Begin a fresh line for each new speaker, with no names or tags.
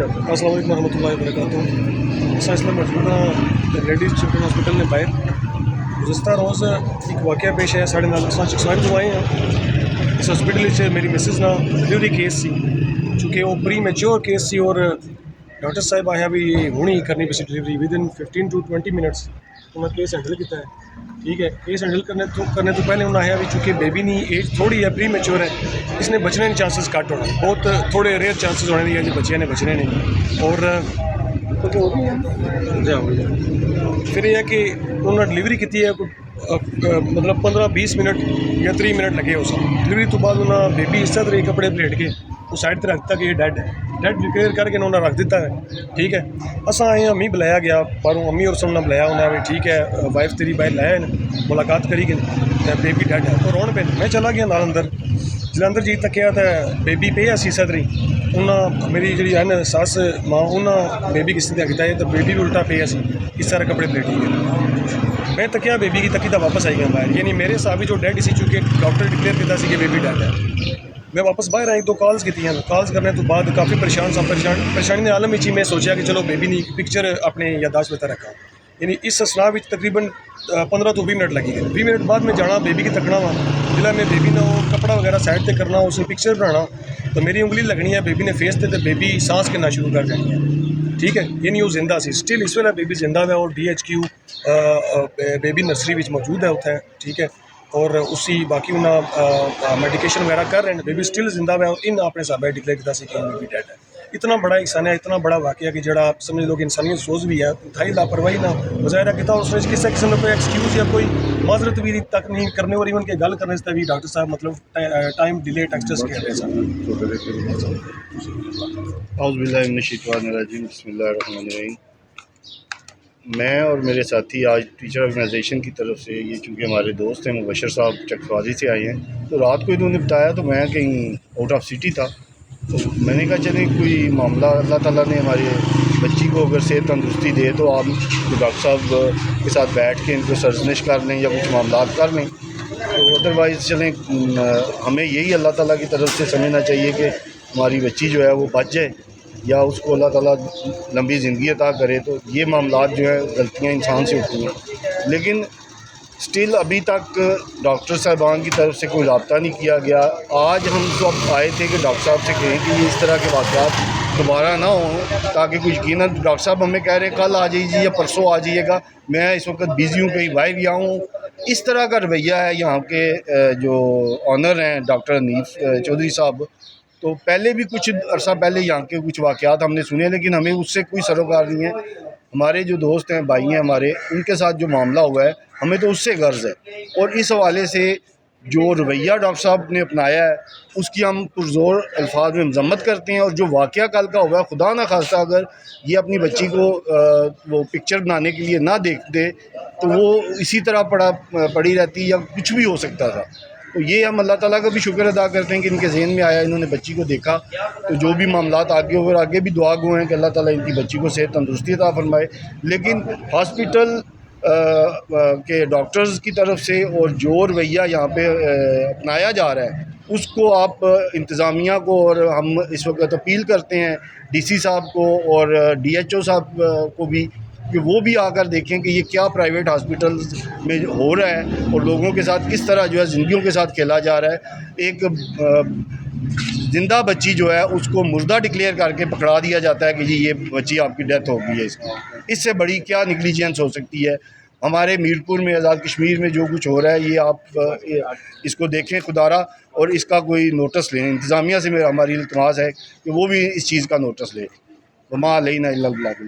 السلام علیکم ورحمۃ اللہ وبرکاتہ. اس میں موجود ہوں لیڈیز چلڈرن ہاسپٹل میں باہر. گزشتہ روز ایک واقعہ پیش آیا ساڑھے 9 چکسوائن جو آئے ہیں اس ہاسپٹل میری مسز نا ڈلیوری کیس سی چونکہ وہ پری میچور کیس سی اور ڈاکٹر صاحب آیا بھی ہونی کرنی پی سی delivery with in 15 to 20 minutes. انہوں نے کیس ہینڈل کیا ہے. ٹھیک ہے, کیس ہینڈل کرنے تو پہلے انہوں نے آیا بھی چونکہ بیبی نہیں ایج تھوڑی ہے پری میچور ہے اس نے بچنے کے چانسز کٹ ہونا بہت تھوڑے ریئر چانسز ہونے ہیں جی بچے نے بچنے نہیں. اور پھر یہ ہے کہ انہوں نے ڈلیوری کی ہے مطلب 15-20 منٹ یا 30 منٹ لگے اس ڈلیوری تو بعد انہوں نے بیبی اس طرح کپڑے پلیٹ کے اس سائڈ پہ رکھ دیتا کہ یہ ڈیڈ ہے. ڈیڈ ڈکلیئر کر کے انہوں نے رکھ دیتا ہے. ٹھیک ہے, اصل آئے امی بلایا گیا پاروں امی اور سن نے بلایا انہیں بھی ٹھیک ہے وائف تیری باہر لایا ملاقات کری گئی بیبی ڈیڈ ہے تو رون پہ میں چلا گیا نال اندر جلندر جی تکیا تو بیبی پہ سی صدری انہیں میری جی ہے نا سس ماں انہیں بیبی کس طرح کیا ہے تو بیبی بھی الٹا پہ سی اس طرح کپڑے پلیٹی گئے. میں تکیا بیبی کی تکی تو واپس آئی گیا باہر یعنی میرے حساب جو ڈیڈ سی چونکہ ڈاکٹر ڈکلیئر کیا کہ بیبی ڈیڈ ہے. میں واپس باہر آئی 2 کالز کی کالز کرنے تو بعد کافی پریشانی کے عالم میں سوچا کہ چلو بیبی نے پکچر اپنے یادداشت میں رکھا یعنی اس اسنا تقریباً 15 to 20 منٹ لگی گئے. 20 منٹ بعد میں جانا بیبی کی تکنا وا جلا میں بیبی نے وہ کپڑا وغیرہ سائڈ تے کرنا اس پکچر بنانا تو میری انگلی لگنی ہے بیبی نے فیس تے بیبی سانس کرنا شروع کر جانی ہے. ٹھیک ہے, یعنی وہ زندہ سی اسٹل اس ویلے بیبی زندہ ہے اور DHQ بیبی نرسری موجود ہے اتنے. ٹھیک ہے, اور اسی باقی انہیں میڈیکیشن وغیرہ کر رہے ہیں بیبی اسٹل زندہ ہے ان اپنے حساب سے ڈکلیئر کیا کہ بیبی ڈیڈ ہے. اتنا بڑا انسان ہے اتنا بڑا واقعہ کہ جڑا سمجھ لو کہ انسانیت سوز بھی ہے انتہائی لاپرواہی نہ مظاہرہ کیا اس نے کسی قسم کا کوئی ایکسکیوز یا کوئی معذرت بھی تک نہیں کرنے اور ایون کہ گل کرنے سے بھی ڈاکٹر صاحب مطلب ٹائم ڈیلے ٹیکسٹس کہہ رہے ہیں.
اعوذ باللہ من الشیطان الرجیم بسم اللہ الرحمن الرحیم. میں اور میرے ساتھی آج ٹیچر آرگنائزیشن کی طرف سے یہ چونکہ ہمارے دوست ہیں مبشر صاحب چکفازی سے آئے ہیں تو رات کو انہوں نے بتایا تو میں کہیں آؤٹ آف سٹی تھا تو میں نے کہا چلیں کوئی معاملہ اللہ تعالیٰ نے ہمارے بچی کو اگر صحت تندرستی دے تو آپ ڈاکٹر صاحب کے ساتھ بیٹھ کے ان کو سرزنش کر لیں یا کچھ معاملات کر لیں تو ادروائز چلیں ہمیں یہی اللہ تعالیٰ کی طرف سے سمجھنا چاہیے کہ ہماری بچی جو ہے وہ بچ جائے یا اس کو اللہ تعالیٰ لمبی زندگی عطا کرے. تو یہ معاملات جو ہیں غلطیاں انسان سے ہوتی ہیں لیکن اسٹل ابھی تک ڈاکٹر صاحبان کی طرف سے کوئی رابطہ نہیں کیا گیا. آج ہم سب آئے تھے کہ ڈاکٹر صاحب سے کہیں کہ یہ اس طرح کے واقعات دوبارہ نہ ہوں تاکہ کچھ یقیناً ڈاکٹر صاحب ہمیں کہہ رہے ہیں کل آ جائیے یا پرسوں آ جائیے گا میں اس وقت بزی ہوں کہیں باہر گیا ہوں. اس طرح کا رویہ ہے یہاں کے جو آنر ہیں ڈاکٹر حنیف چودھری صاحب. تو پہلے بھی کچھ عرصہ پہلے یہاں کے کچھ واقعات ہم نے سنے لیکن ہمیں اس سے کوئی سروکار نہیں ہے. ہمارے جو دوست ہیں بھائی ہیں ہمارے ان کے ساتھ جو معاملہ ہوا ہے ہمیں تو اس سے غرض ہے اور اس حوالے سے جو رویہ ڈاکٹر صاحب نے اپنایا ہے اس کی ہم پرزور الفاظ میں مذمت کرتے ہیں. اور جو واقعہ کل کا ہوا ہے خدا نہ خواستہ اگر یہ اپنی بچی کو وہ پکچر بنانے کے لیے نہ دیکھتے تو وہ اسی طرح پڑی رہتی یا کچھ بھی ہو سکتا تھا. تو یہ ہم اللہ تعالیٰ کا بھی شکر ادا کرتے ہیں کہ ان کے ذہن میں آیا انہوں نے بچی کو دیکھا تو جو بھی معاملات آگے ہو اور آگے بھی دعا گو ہیں کہ اللہ تعالیٰ ان کی بچی کو صحت تندرستی عطا فرمائے. لیکن ہاسپٹل کے ڈاکٹرز کی طرف سے اور جو رویہ یہاں پہ اپنایا جا رہا ہے اس کو آپ انتظامیہ کو اور ہم اس وقت اپیل کرتے ہیں DC صاحب کو اور DHO صاحب کو بھی کہ وہ بھی آ کر دیکھیں کہ یہ کیا پرائیویٹ ہاسپٹلز میں ہو رہا ہے اور لوگوں کے ساتھ کس طرح جو ہے زندگیوں کے ساتھ کھیلا جا رہا ہے. ایک زندہ بچی جو ہے اس کو مردہ ڈکلیئر کر کے پکڑا دیا جاتا ہے کہ جی یہ بچی آپ کی ڈیتھ ہو گئی ہے. اس سے بڑی کیا نیگلیجنس ہو سکتی ہے. ہمارے میرپور میں آزاد کشمیر میں جو کچھ ہو رہا ہے یہ آپ اس کو دیکھیں خدارہ اور اس کا کوئی نوٹس لیں. انتظامیہ سے ہماری التماس ہے کہ وہ بھی اس چیز کا نوٹس لے. وما علینا الا البلاغ.